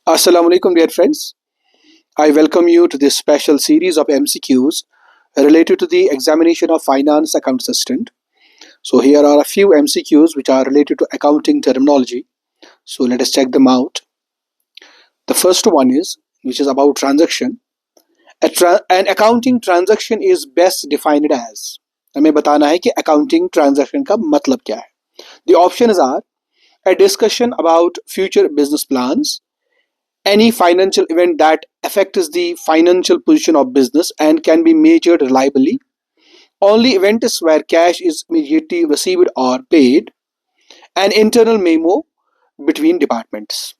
Assalamu alaikum, dear friends. I welcome you to this special series of MCQs related to the examination of finance account assistant. So, here are a few MCQs which are related to accounting terminology. So, let us check them out. The first one is, which is about transaction. An accounting transaction is best defined as. हमें बताना है कि accounting transaction का मतलब क्या है. The options are a discussion about future business plans, any financial event that affects the financial position of business and can be measured reliably, only events where cash is immediately received or paid, an internal memo between departments.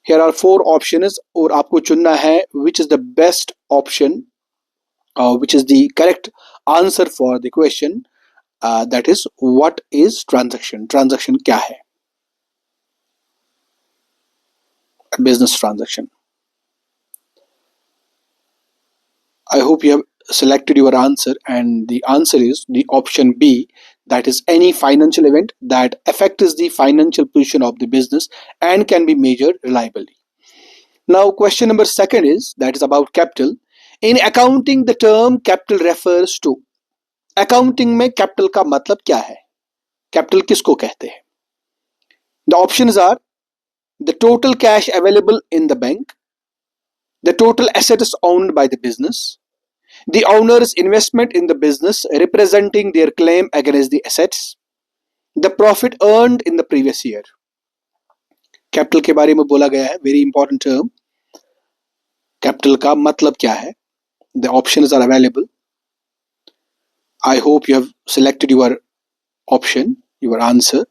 Here are four options और आपको चुनना है which is the best option, which is the correct answer for the question, that is what is transaction. Transaction क्या है? A business transaction. I hope you have selected your answer, and the answer is the option B, that is any financial event that affects the financial position of the business and can be measured reliably. Now question number second is, that is about capital. In accounting the term capital refers to. Accounting में capital का मतलब क्या है? Capital किसको कहते हैं? The options are the total cash available in the bank, the total assets owned by the business, the owner's investment in the business representing their claim against the assets, the profit earned in the previous year. Capital के बारे में बोला गया है, very important term. Capital का मतलब क्या है? The options are available. I hope you have selected your option, your answer,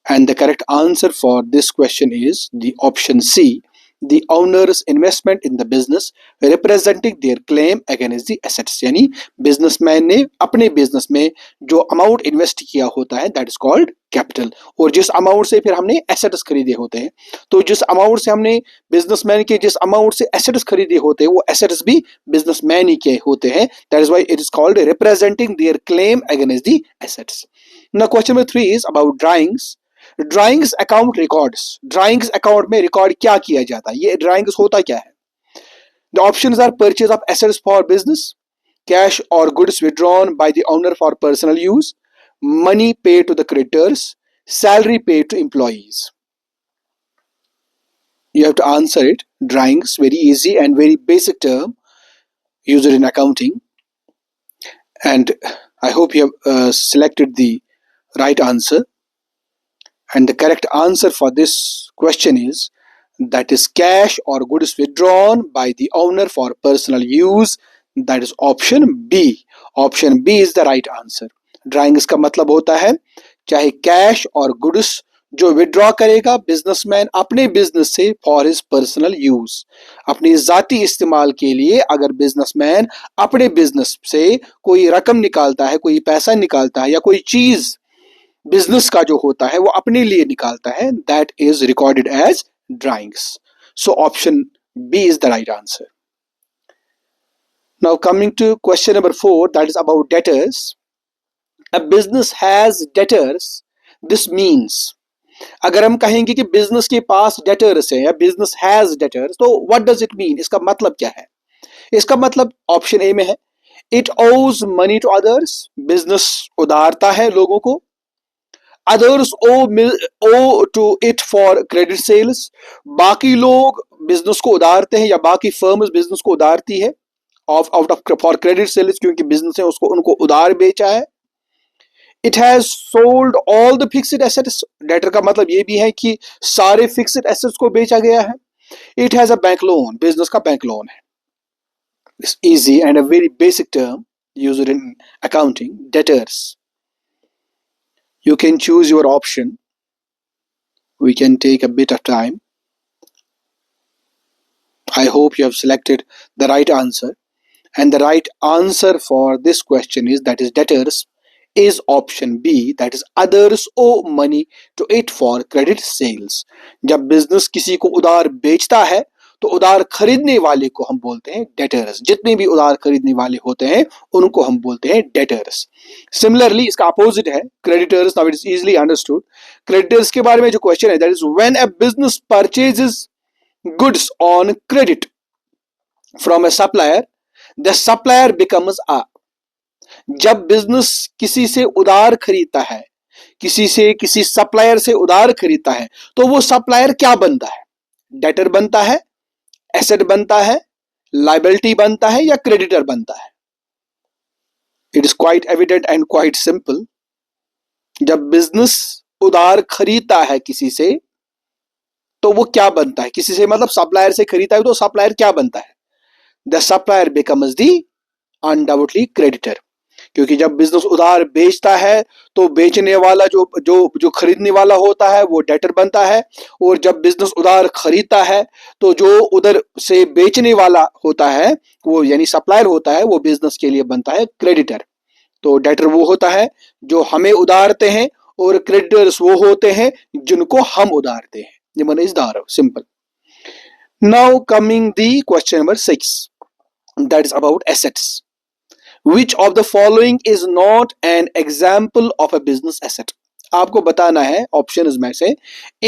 and the correct answer for this question is the option C, the owner's investment in the business representing their claim against the assets. यानी businessman ने अपने business में जो amount invest किया होता है that is called capital, और जिस अमाउंट से फिर हमने एसेट्स खरीदे होते हैं, तो जिस अमाउंट से हमने बिजनेसमैन के जिस अमाउंट से एसेट्स खरीदे होते हैं वो एसेट्स भी बिजनेसमैन ही के होते हैं. That is why it is called representing their claim against the assets. Now question number 3 is about drawings. Drawings account records. Drawings account में रिकॉर्ड क्या किया जाता है? ये ड्राइंग्स होता क्या है? The options are purchase of assets for business, cash और goods withdrawn by the owner for personal use, money paid to the creditors, salary paid to employees. You have to answer it. Drawings, very easy and very basic term used in accounting, and I hope you have selected the right answer. And the correct answer for this question is, that is cash or goods withdrawn by the owner for personal use. That is option B. Option B is the right answer. Drawings का मतलब होता है चाहे cash और goods जो withdraw करेगा businessman अपने business से फॉर हिज पर्सनल यूज, अपनी जाती इस्तेमाल के लिए अगर बिजनेसमैन अपने बिजनेस से कोई रकम निकालता है, कोई पैसा निकालता है या कोई चीज बिजनेस का जो होता है वो अपने लिए निकालता है, that is recorded as drawings. So option B is the right answer. Now coming to question number 4, that is about debtors. A business has debtors. This means, अगर हम कहेंगे कि बिजनेस के पास डेटर्स है या बिजनेस हैज डेटर्स, तो what does it mean? इसका मतलब क्या है? इसका मतलब ऑप्शन ए में है, इट ओज मनी टू अदर्स. बिजनेस उधारता है लोगों को. Others owe to it for credit sales. बाकी लोग बिजनेस को उधारते हैं या बाकी फर्म्स बिजनेस को उधारती है out of for credit sales, क्योंकि बिजनेस है उसको उनको उधार बेचा है. It has sold all the fixed assets. Debtor का मतलब ये भी है कि सारे फिक्स्ड एसेट्स को बेचा गया है. It has a bank loan. Business का बैंक लोन है. It's easy and a very basic term used in accounting, debtors. You can choose your option. We can take a bit of time. I hope you have selected the right answer. And the right answer for this question is, that is debtors, is option B, that is others owe money to it for credit sales. जब business किसी को उधार बेचता है तो उधार खरीदने वाले को हम बोलते हैं डेटर्स. जितने भी उधार खरीदने वाले होते हैं उनको हम बोलते हैं डेटर्स. सिमिलरली इसका अपोजिट है creditors. Now it is easily understood. Creditors के बारे में जो क्वेश्चन है, that is when a business purchases goods on credit from a supplier, the supplier becomes a. जब बिजनेस किसी से उधार खरीदता है, किसी सप्लायर से उधार खरीदता है, तो वो सप्लायर क्या बनता है? डेटर बनता है, एसेट बनता है, लाइबिलिटी बनता है या क्रेडिटर बनता है? It is quite evident and quite simple. जब बिजनेस उधार खरीदता है किसी से, तो वो क्या बनता है? किसी से मतलब सप्लायर से खरीदता है, तो सप्लायर क्या बनता है? The supplier becomes the undoubtedly creditor. क्योंकि जब बिजनेस उधार बेचता है, तो बेचने वाला जो जो जो खरीदने वाला होता है वो डेटर बनता है, और जब बिजनेस उधार खरीदता है, तो जो उधर से बेचने वाला होता है, वो यानी सप्लायर होता है, वो बिजनेस के लिए बनता है क्रेडिटर. तो डेटर वो होता है जो हमें उधारते हैं, और क्रेडिटर्स वो होते हैं जिनको हम उधारते हैं. ये मन इज दार simple. Now coming the question number 6, that is about assets. Which of the following is not an example of a business asset? आपको बताना है ऑप्शंस में से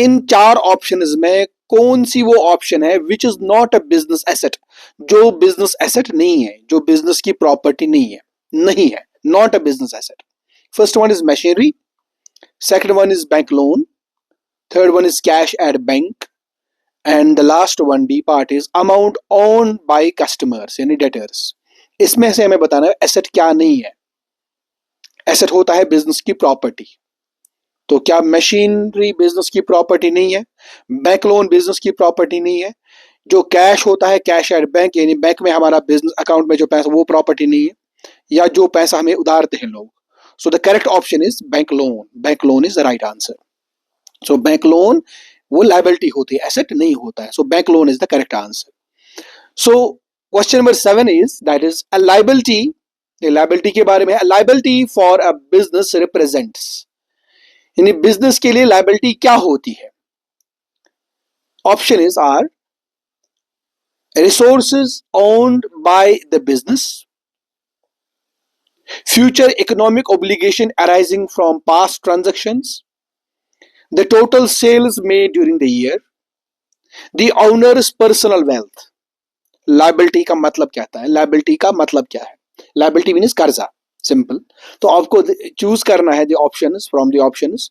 इन 4 ऑप्शंस में कौन सी वो ऑप्शन है which is not a business asset, जो बिजनेस एसेट नहीं है, जो बिजनेस की प्रॉपर्टी नहीं है, not a business asset. First one is machinery, second one is bank loan, third one is cash at bank, and the last one B part is amount owned by customers यानी debtors. इसमें से हमें बताना है asset क्या नहीं है. Asset होता है बिजनेस की प्रॉपर्टी. तो क्या मशीनरी बिजनेस की प्रॉपर्टी नहीं है? बैंक लोन बिजनेस की प्रॉपर्टी नहीं है? जो कैश होता है कैश एट बैंक यानी बैंक में हमारा बिजनेस अकाउंट में जो पैसा वो प्रॉपर्टी नहीं है? या जो पैसा हमें उधारते हैं लोग? So the correct option is bank loan. Bank loan is the right answer. So bank loan वो लायबिलिटी होती है, एसेट नहीं होता है. So bank loan is the correct answer. So question number 7 is that is a liability. Liability के बारे में, liability for a business represents, यानी बिजनेस के लिए लायबिलिटी क्या होती है? Option is are resources owned by the business, future economic obligation arising from past transactions, the total sales made during the year, the owners personal wealth. Liability का मतलब क्या है? लायबिलिटी का मतलब क्या है? लायबिलिटी मीन्स कर्जा, सिंपल. तो आपको चूज करना है the options from the options.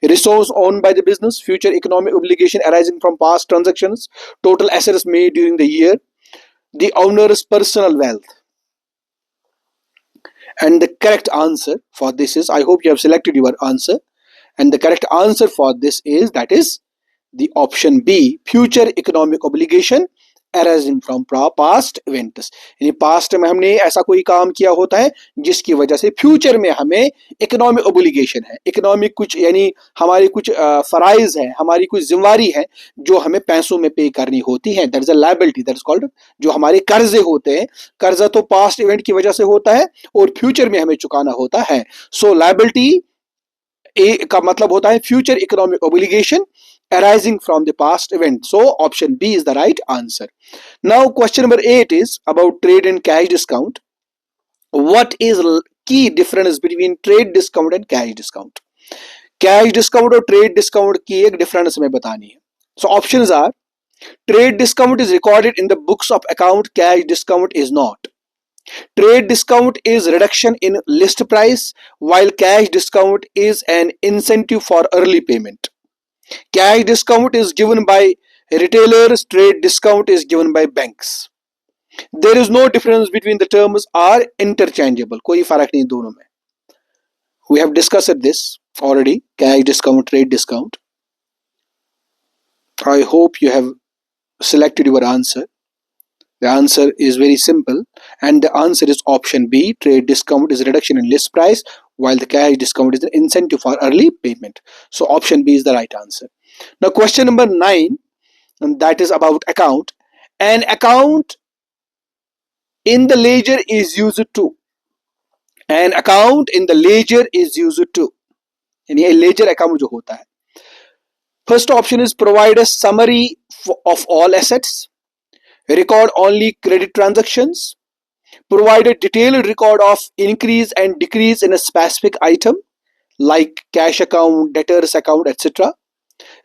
Resource owned by the business, future economic obligation arising from past transactions, total assets made during the year, the owner's personal wealth. And the correct answer for this is, I hope you have selected your answer, and the correct answer for this is, that is the option B, future economic obligation arising from past events. यानी past में हमने ऐसा कोई काम किया होता है जिसकी वजह से फ्यूचर में हमें इकोनॉमिक ओब्लिगेशन है, इकोनॉमिक कुछ यानी हमारी कुछ फराइज है, हमारी कुछ जिम्मेवारी है जो हमें पैसों में पे करनी होती है. That is a liability, that is called. जो हमारे कर्जे होते हैं, कर्जा तो पास्ट इवेंट की वजह से होता है और फ्यूचर में हमें चुकाना होता है. सो लायबिलिटी ए का मतलब होता है future economic obligation arising from the past event. So option B is the right answer. Now question number 8 is about trade and cash discount. What is key difference between trade discount and cash discount? Cash discount और trade discount की एक difference हमें बतानी है. So options are trade discount is recorded in the books of account, cash discount is not. Trade discount is reduction in list price, while cash discount is an incentive for early payment. Cash discount is given by retailers, trade discount is given by banks. There is no difference between the terms, are interchangeable. कोई फर्क नहीं दोनों में. We have discussed this already, cash discount, trade discount. I hope you have selected your answer. The answer is very simple, and the answer is option B. Trade discount is reduction in list price, while the cash discount is an incentive for early payment. So option B is the right answer. Now question number 9, and that is about account. An account in the ledger is used to. An account in the ledger is used to. यानी ledger account जो होता है. First option is provide a summary of all assets, record only credit transactions, provide a detailed record of increase and decrease in a specific item like cash account, debtors account, etc.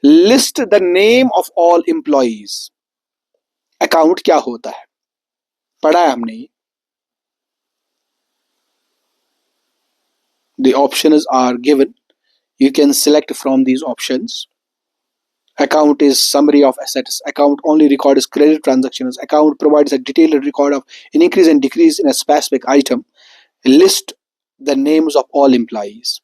List the name of all employees. Account क्या होता है, पढ़ा है हमने ये। The options are given. You can select from these options. Account is summary of assets. Account only records credit transactions. Account provides a detailed record of an increase and decrease in a specific item. List the names of all employees.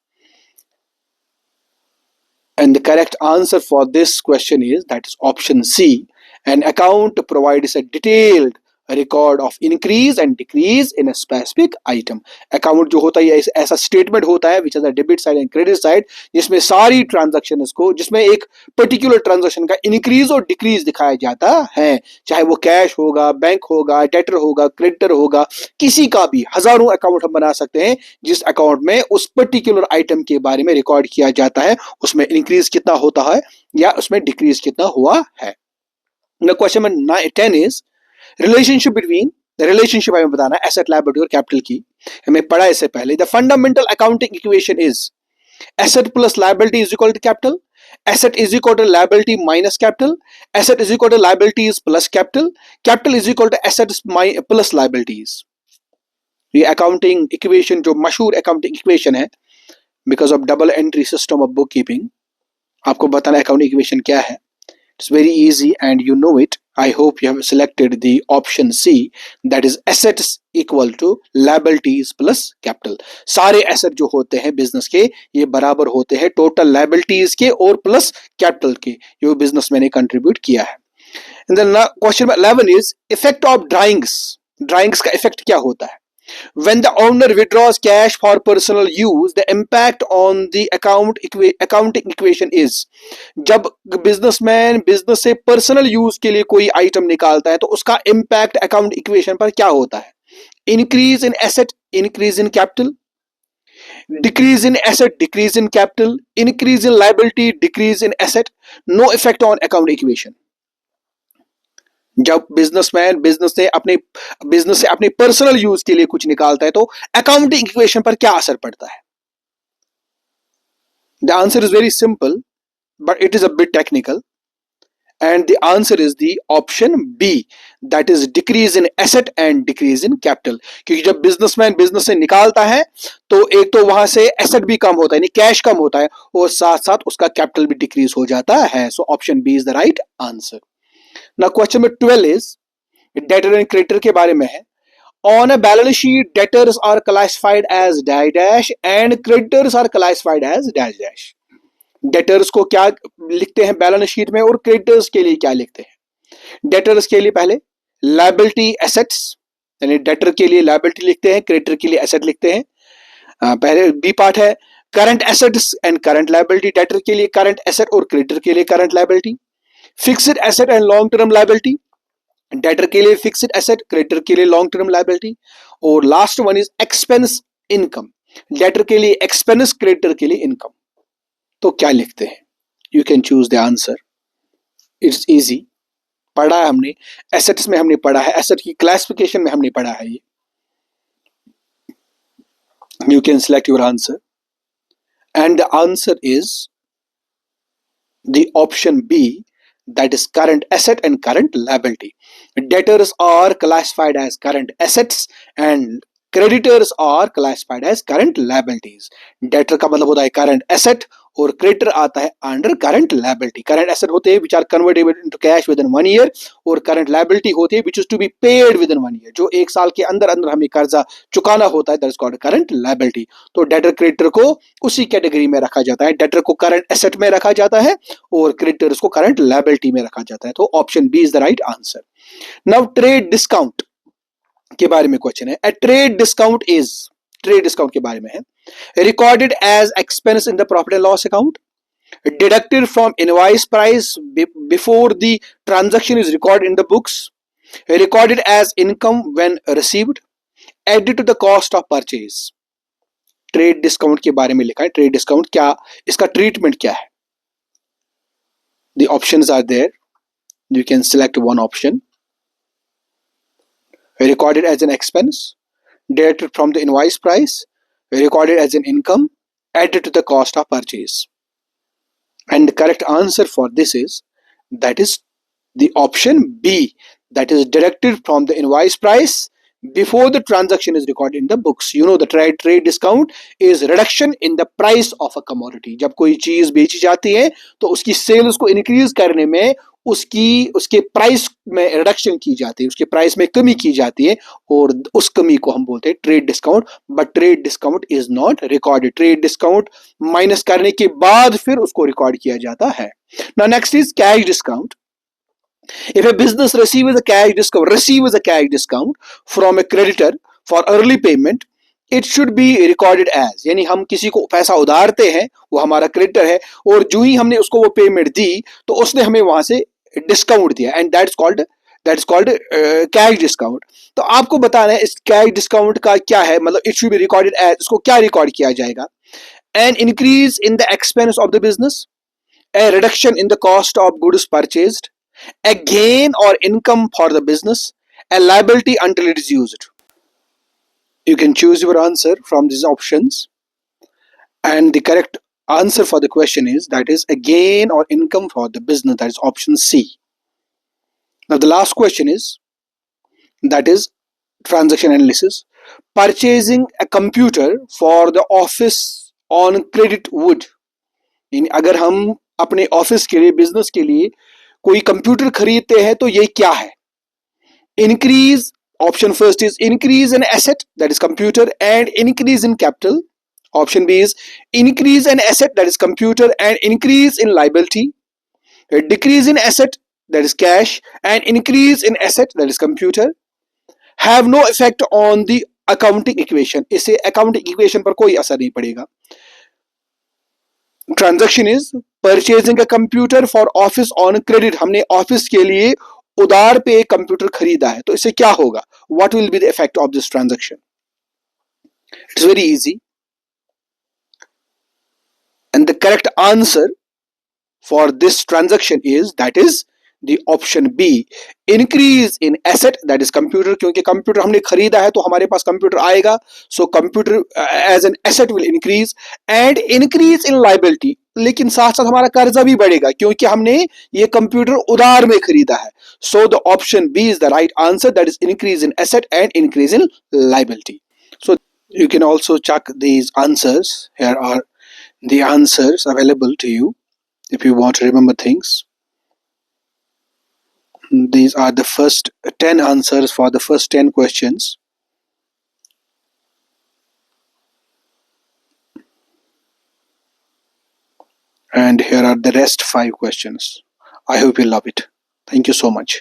And the correct answer for this question is that is option C. An account provides a detailed record of increase and decrease in a specific item. Account जो होता है ऐसा statement होता है which is a debit side and credit side, जिसमें सारी transactions को, जिसमें एक पर्टिकुलर ट्रांजैक्शन का इंक्रीज और डिक्रीज दिखाया जाता है, चाहे वो कैश होगा, बैंक होगा, डेटर होगा, क्रेडिटर होगा, किसी का भी। हजारों अकाउंट हम बना सकते हैं जिस अकाउंट में उस पर्टिकुलर आइटम के बारे में रिकॉर्ड किया जाता है, उसमें इंक्रीज कितना होता है या उसमें डिक्रीज कितना हुआ है। Question number 10 is relationship between, relationship हमें बताना है एसेट लायबिलिटी और कैपिटल की। हमें पढ़ा इससे पहले, the fundamental accounting equation is asset plus liability is equal to capital, asset is equal to liability minus capital, asset is equal to liabilities plus capital, capital is equal to assets plus liabilities. ये accounting equation जो मशहूर accounting equation है because of double entry system of book keeping, आपको बताना accounting equation क्या है। It's very easy and you know it. I hope you have selected the option C, that is assets equal to liabilities plus capital. सारे asset जो होते हैं business के ये बराबर होते हैं टोटल लायबिलिटीज के और प्लस कैपिटल के, जो बिजनेस मैंने कंट्रीब्यूट किया है। And then question 11 is effect of drawings. Drawings का इफेक्ट क्या होता है? When the owner withdraws cash for personal use, the impact on the accounting equation is, जब बिजनेसमैन बिजनेस से पर्सनल यूज के लिए कोई आइटम निकालता है तो उसका इम्पैक्ट अकाउंट इक्वेशन पर क्या होता है? Increase in asset, increase in capital, decrease in asset, decrease in capital, increase in liability, decrease in asset, no effect on account equation. जब बिजनेसमैन बिजनेस से अपने पर्सनल यूज के लिए कुछ निकालता है तो अकाउंटिंग इक्वेशन पर क्या असर पड़ता है? The answer is very simple but it is a bit technical and the answer is the option B, that is decrease in asset and decrease in capital. क्योंकि जब बिजनेसमैन बिजनेस से निकालता है तो एक तो वहां से एसेट भी कम होता है यानी कैश कम होता है और साथ साथ उसका कैपिटल भी डिक्रीज हो जाता है। So option B is the right answer. Now question number 12 is debtor and creditor के बारे में है। On a balance sheet, debtors are classified as dash dash and creditors are classified as dash dash. Debtors को क्या लिखते हैं balance sheet में और creditors के लिए क्या लिखते हैं? Debtors के लिए पहले liability assets, यानी debtor के लिए liability लिखते हैं, creditor के लिए asset लिखते हैं। पहले बी पार्ट है current assets and current liability, debtor के लिए current asset और creditor के लिए current liability। Fixed asset and long term liability, debtor के लिए फिक्स्ड एसेट, क्रेडिटर के लिए लॉन्ग टर्म लायबिलिटी। और last one is expense income, debtor के लिए एक्सपेंस, क्रेडिटर के लिए इनकम। तो क्या लिखते हैं? You can choose the answer, it's easy. पढ़ा है हमने, एसेट्स में हमने पढ़ा है, एसेट की क्लासिफिकेशन में हमने पढ़ा है ये। You can select your answer and the answer is the option B, that is current asset and current liability. Debtors are classified as current assets and creditors are classified as current liabilities. Debtor का मतलब होता है current asset और creditor आता है under current liability. Current asset होते हैं which are convertible into cash within 1 year और current liability होती है which is to be paid within 1 year. जो एक साल के अंदर अंदर हमें कर्जा चुकाना होता है, that is called current liability. तो debtor creditor को उसी कैटेगरी में रखा जाता है। debtor को current asset में रखा जाता है और creditors को current liability में रखा जाता है। तो option B is the right answer. Now trade discount के बारे में क्वेश्चन है। Trade discount is, trade discount के बारे में है, recorded as expense in the profit and loss account, deducted from invoice price before the transaction is recorded in the books, recorded as income when received, added to the cost of purchase. Trade discount के बारे में लिखा है। Trade discount क्या, इसका treatment क्या है? The options are there. You can select one option. Recorded as an expense, deducted from the invoice price, recorded as an income, added to the cost of purchase. And the correct answer for this is, that is the option B, that is deducted from the invoice price before the transaction is recorded in the books. You know, the trade discount is reduction in the price of a commodity. जब कोई चीज बेची जाती है तो उसकी cell उसको increase करने में उसके प्राइस में रिडक्शन की जाती है, उसके प्राइस में कमी की जाती है, और उस कमी को हम बोलते हैं trade discount. But trade discount is not recorded. Trade discount minus करने के बाद फिर उसको रिकॉर्ड किया जाता है. Now next is cash discount. If a business receives a cash discount from a creditor for early payment, it should be recorded as, यानी हम किसी को पैसा उधारते हैं, वो हमारा क्रेडिटर है, और जो ही हमने उसको वो पेमेंट दी तो उसने हमें वहां से डिस्काउंट दिया, and that's called cash discount. तो आपको बताना है इस कैश डिस्काउंट का क्या है, मतलब it should be recorded as, इसको क्या रिकॉर्ड किया जाएगा? An increase in the expense of the business, a reduction in the cost of goods purchased, a gain or income for the business, a liability until it is used. You can choose your answer from these options, and the correct answer for the question is, that is, a gain or income for the business, that is option C. Now the last question is, that is transaction analysis. Purchasing a computer for the office on credit would, यानी अगर हम अपने office के लिए, business के लिए कोई computer खरीदते हैं तो ये क्या है? Increase, option first is increase in asset, that is computer, and increase in capital. Option B is increase in asset, that is computer, and increase in liability. Decrease in asset, that is cash, and increase in asset, that is computer. Have no effect on the accounting equation, इससे accounting equation पर कोई असर नहीं पड़ेगा. Transaction is purchasing a computer for office on credit, हमने office के लिए उधार पे एक कंप्यूटर खरीदा है, तो इससे क्या होगा? What will be the effect of this transaction? It's very easy, and the correct answer for this transaction is, that is the option B, increase in asset, that is computer. क्योंकि computer हमने खरीदा है तो हमारे पास computer आएगा, so computer as an asset will increase, and increase in liability. लेकिन साथ साथ हमारा कर्जा भी बढ़ेगा क्योंकि हमने ये कंप्यूटर उधार में खरीदा है. So the option B is the right answer, that is increase in asset and increase in liability. So you can also check these answers. Here are the answers available to you if you want to remember things. These are the first 10 answers for the first 10 questions. And here are the rest 5 questions. I hope you love it. Thank you so much.